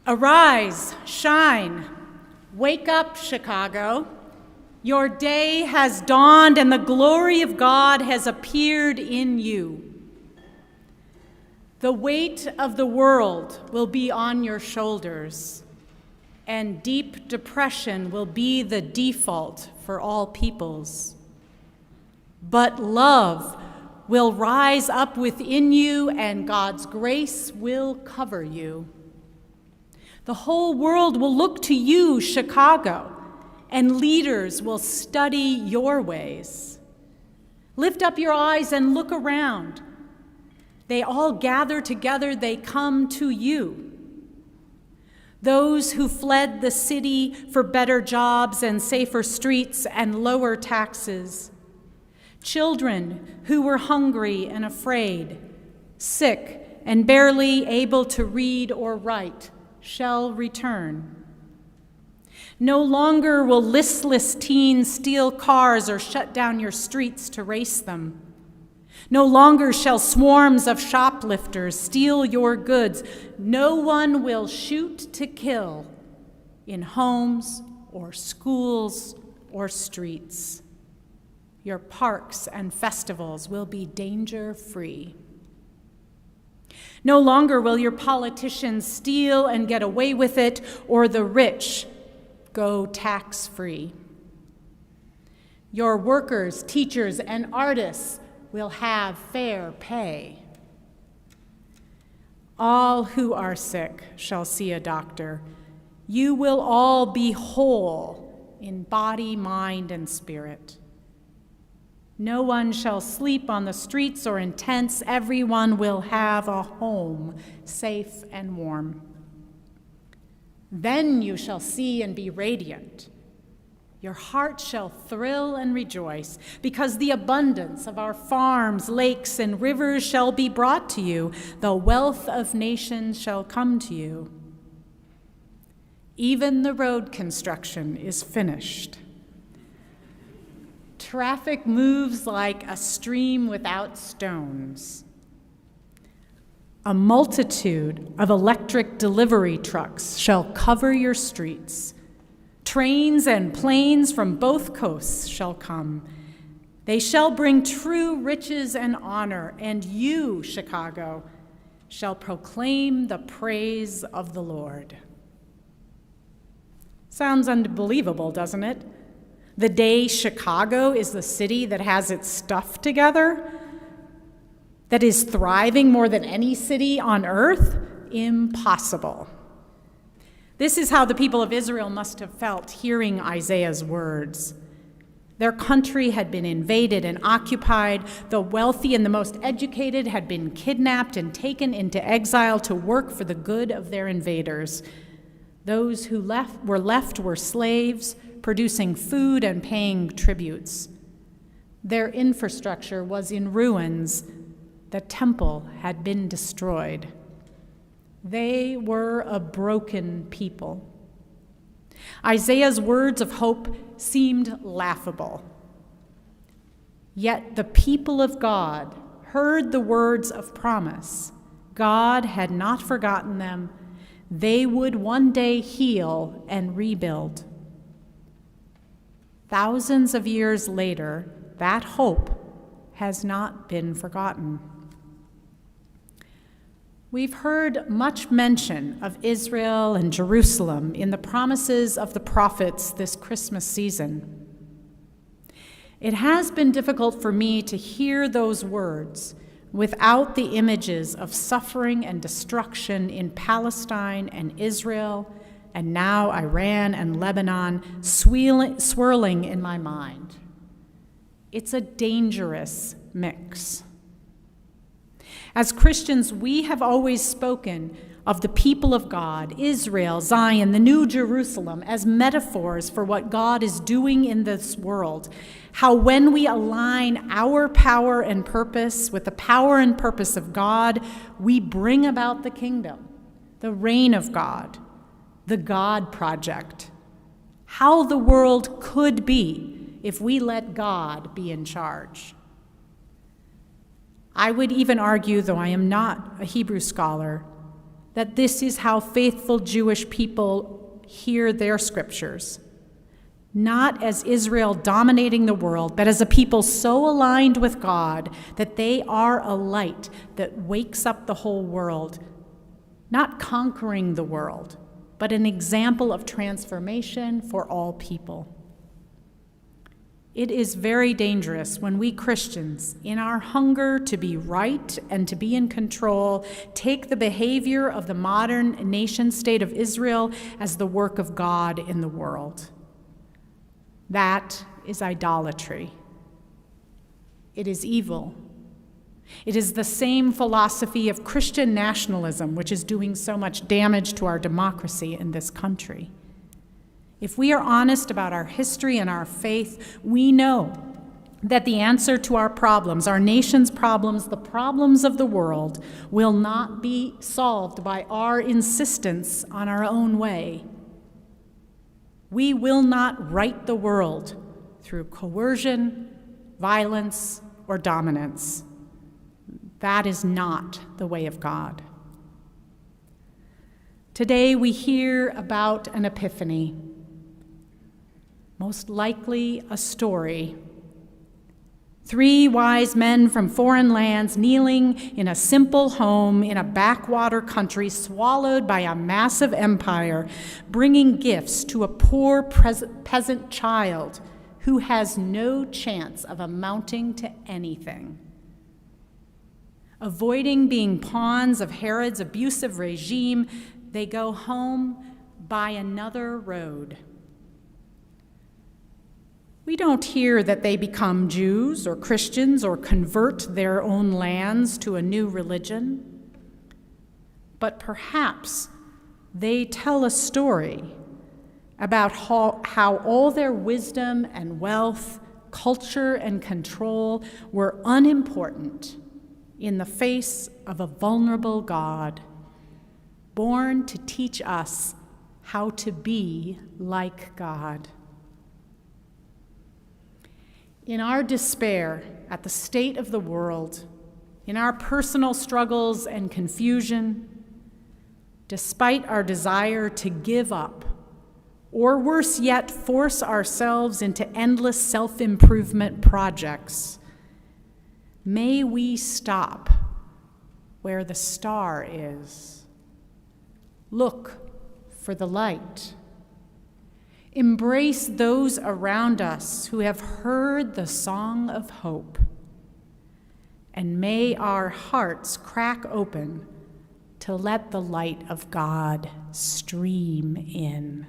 Arise, shine, wake up, Chicago. Your day has dawned and the glory of God has appeared in you. The weight of the world will be on your shoulders, and deep depression will be the default for all peoples. But love will rise up within you, and God's grace will cover you. The whole world will look to you, Chicago, and leaders will study your ways. Lift up your eyes and look around. They all gather together, they come to you. Those who fled the city for better jobs and safer streets and lower taxes. Children who were hungry and afraid, sick and barely able to read or write, shall return. No longer will listless teens steal cars or shut down your streets to race them. No longer shall swarms of shoplifters steal your goods. No one will shoot to kill in homes or schools or streets. Your parks and festivals will be danger-free. No longer will your politicians steal and get away with it, or the rich go tax-free. Your workers, teachers, and artists will have fair pay. All who are sick shall see a doctor. You will all be whole in body, mind, and spirit. No one shall sleep on the streets or in tents. Everyone will have a home, safe and warm. Then you shall see and be radiant. Your heart shall thrill and rejoice, because the abundance of our farms, lakes, and rivers shall be brought to you. The wealth of nations shall come to you. Even the road construction is finished. Traffic moves like a stream without stones. A multitude of electric delivery trucks shall cover your streets. Trains and planes from both coasts shall come. They shall bring true riches and honor, and you, Chicago, shall proclaim the praise of the Lord. Sounds unbelievable, doesn't it? The day Chicago is the city that has its stuff together, that is thriving more than any city on earth? Impossible. This is how the people of Israel must have felt hearing Isaiah's words. Their country had been invaded and occupied. The wealthy and the most educated had been kidnapped and taken into exile to work for the good of their invaders. Those who were slaves, producing food and paying tributes. Their infrastructure was in ruins. The temple had been destroyed. They were a broken people. Isaiah's words of hope seemed laughable. Yet the people of God heard the words of promise. God had not forgotten them. They would one day heal and rebuild. Thousands of years later, that hope has not been forgotten. We've heard much mention of Israel and Jerusalem in the promises of the prophets this Christmas season. It has been difficult for me to hear those words without the images of suffering and destruction in Palestine and Israel, and now Iran and Lebanon, swirling in my mind. It's a dangerous mix. As Christians, we have always spoken of the people of God, Israel, Zion, the New Jerusalem, as metaphors for what God is doing in this world. How when we align our power and purpose with the power and purpose of God, we bring about the kingdom, the reign of God, the God project. How the world could be if we let God be in charge. I would even argue, though I am not a Hebrew scholar, that this is how faithful Jewish people hear their scriptures. Not as Israel dominating the world, but as a people so aligned with God that they are a light that wakes up the whole world, not conquering the world, but an example of transformation for all people. It is very dangerous when we Christians, in our hunger to be right and to be in control, take the behavior of the modern nation-state of Israel as the work of God in the world. That is idolatry. It is evil. It is the same philosophy of Christian nationalism which is doing so much damage to our democracy in this country. If we are honest about our history and our faith, we know that the answer to our problems, our nation's problems, the problems of the world, will not be solved by our insistence on our own way. We will not right the world through coercion, violence, or dominance. That is not the way of God. Today we hear about an epiphany, most likely a story. 3 wise men from foreign lands kneeling in a simple home in a backwater country swallowed by a massive empire, bringing gifts to a poor peasant child who has no chance of amounting to anything. Avoiding being pawns of Herod's abusive regime, they go home by another road. We don't hear that they become Jews or Christians or convert their own lands to a new religion, but perhaps they tell a story about how all their wisdom and wealth, culture and control were unimportant in the face of a vulnerable God, born to teach us how to be like God. In our despair at the state of the world, in our personal struggles and confusion, despite our desire to give up, or worse yet, force ourselves into endless self-improvement projects, may we stop where the star is. Look for the light. Embrace those around us who have heard the song of hope. And may our hearts crack open to let the light of God stream in.